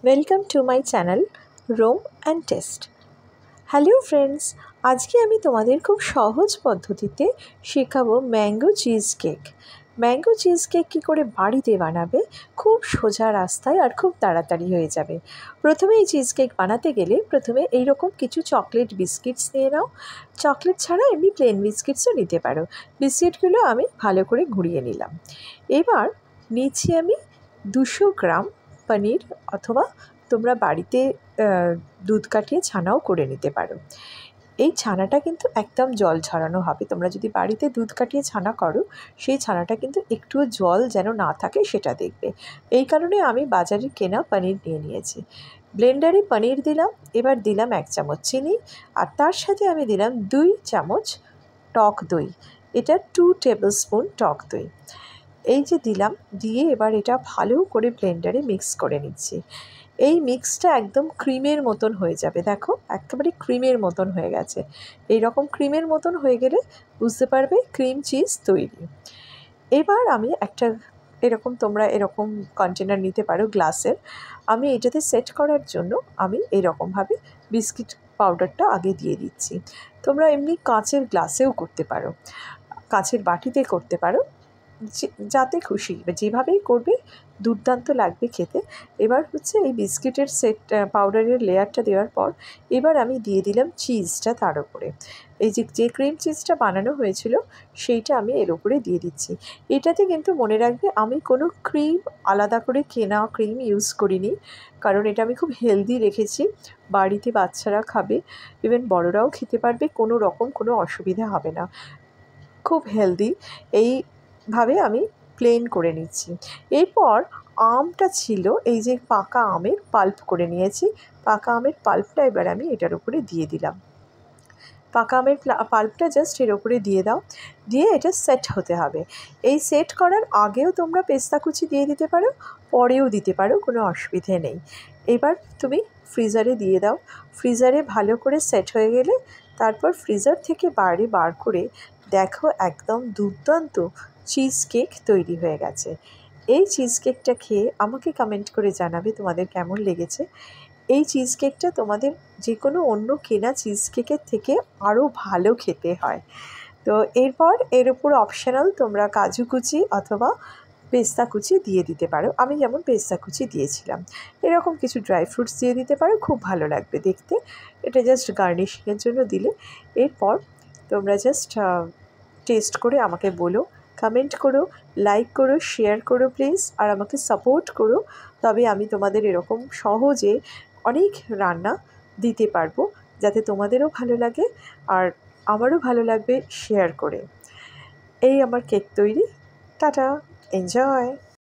Welcome to my channel Rome and taste. Hello friends, আজকে আমি তোমাদের খুব সহজ পদ্ধতিতে শেখাবো mango cheese cake. Mango cheese cake কী করে বাড়িতে বানাবে, খুব সোজা রাস্তায় আর খুব তাড়াতাড়ি হয়ে যাবে। প্রথমে এই চিজ কেক বানাতে গেলে প্রথমে এইরকম কিছু চকলেট বিস্কিটস নিয়ে নাও। চকলেট ছাড়া এমনি প্লেন বিস্কিটসও নিতে পারো। বিস্কিটগুলো আমি ভালো করে ঘুরিয়ে নিলাম। এবার নিচ্ছি আমি 200 গ্রাম পনির, অথবা তোমরা বাড়িতে দুধ কাটিয়ে ছানাও করে নিতে পারো। এই ছানাটা কিন্তু একদম জল ঝরানো হবে। তোমরা যদি বাড়িতে দুধ কাটিয়ে ছানা করো, সেই ছানাটা কিন্তু একটুও জল যেন না থাকে সেটা দেখবে। এই কারণে আমি বাজারে কেনা পনির নিয়ে নিয়েছি। ব্লেন্ডারে পনির দিলাম, এবার দিলাম 1 চামচ চিনি, আর তার সাথে আমি দিলাম 2 চামচ টক দই। এটা 2 টেবিল স্পুন টক দই। এই যে দিলাম, দিয়ে এবার এটা ভালো করে ব্লেন্ডারে মিক্স করে নিচ্ছি। এই মিক্সটা একদম ক্রিমের মতন হয়ে যাবে। দেখো, একেবারে ক্রিমের মতন হয়ে গেছে। এই রকম ক্রিমের মতন হয়ে গেলে বুঝতে পারবে ক্রিম চিজ তৈরি। এবার আমি একটা তোমরা এরকম কন্টেনার নিতে পারো গ্লাসের। আমি এটাতে সেট করার জন্য আমি এরকমভাবে বিস্কিট পাউডারটা আগে দিয়ে দিচ্ছি। তোমরা এমনি কাঁচের গ্লাসেও করতে পারো, কাঁচের বাটিতে করতে পারো, যাতে খুশি যেভাবেই করবে দুর্দান্ত লাগবে খেতে। এবার হচ্ছে এই বিস্কিটের পাউডারের লেয়ারটা দেওয়ার পর এবার আমি দিয়ে দিলাম চিজটা তার উপরে। এই যে ক্রিম চিজটা বানানো হয়েছিল সেইটা আমি এর উপরে দিয়ে দিচ্ছি। এটাতে কিন্তু মনে রাখবে আমি কোনো ক্রিম, আলাদা করে কেনা ক্রিম ইউজ করিনি, কারণ এটা আমি খুব হেলদি রেখেছি। বাড়িতে বাচ্চারা খাবে, ইভেন বড়রাও খেতে পারবে, কোনো রকম কোনো অসুবিধা হবে না, খুব হেলদি। এইভাবে আমি প্লেন করে নিচ্ছি। এরপর আমটা ছিল, এই যে পাকা আমের পাল্প করে নিয়েছি, পাকা আমের পাল্পটা এবার আমি এটার উপরে দিয়ে দিলাম। পাকা আমের পাল্পটা জাস্ট এর উপরে দিয়ে দাও, দিয়ে এটা সেট হতে হবে। এই সেট করার আগেও তোমরা পেস্তা কুচি দিয়ে দিতে পারো, পরেও দিতে পারো, কোনো অসুবিধে নেই। এবার তুমি ফ্রিজারে দিয়ে দাও। ফ্রিজারে ভালো করে সেট হয়ে গেলে তারপর ফ্রিজার থেকে বাইরে বার করে দেখো একদম দুর্দান্ত চিজ কেক তৈরি হয়ে গেছে। এই চিজ কেকটা খেয়ে আমাকে কমেন্ট করে জানাবে তোমাদের কেমন লেগেছে। এই চিজ কেকটা তোমাদের যে কোনো অন্য কেনা চিজ কেকের থেকে আরও ভালো খেতে হয়। তো এরপর এর উপর অপশনাল তোমরা কাজু কুচি অথবা পেস্তা কুচি দিয়ে দিতে পারো। আমি যেমন পেস্তা কুচি দিয়েছিলাম। এরকম কিছু ড্রাই ফ্রুটস দিয়ে দিতে পারো, খুব ভালো লাগবে দেখতে। এটা জাস্ট গার্নিশিংয়ের জন্য দিলে। এরপর তোমরা জাস্ট টেস্ট করে আমাকে বলো, কমেন্ট করো, লাইক করো, শেয়ার করো প্লিজ, আর আমাকে সাপোর্ট করো। তবে আমি তোমাদের এরকম সহজে অনেক রান্না দিতে পারবো, যাতে তোমাদেরও ভালো লাগে আর আমারও ভালো লাগবে শেয়ার করে। এই আমার কেক তৈরি। Tata, enjoy.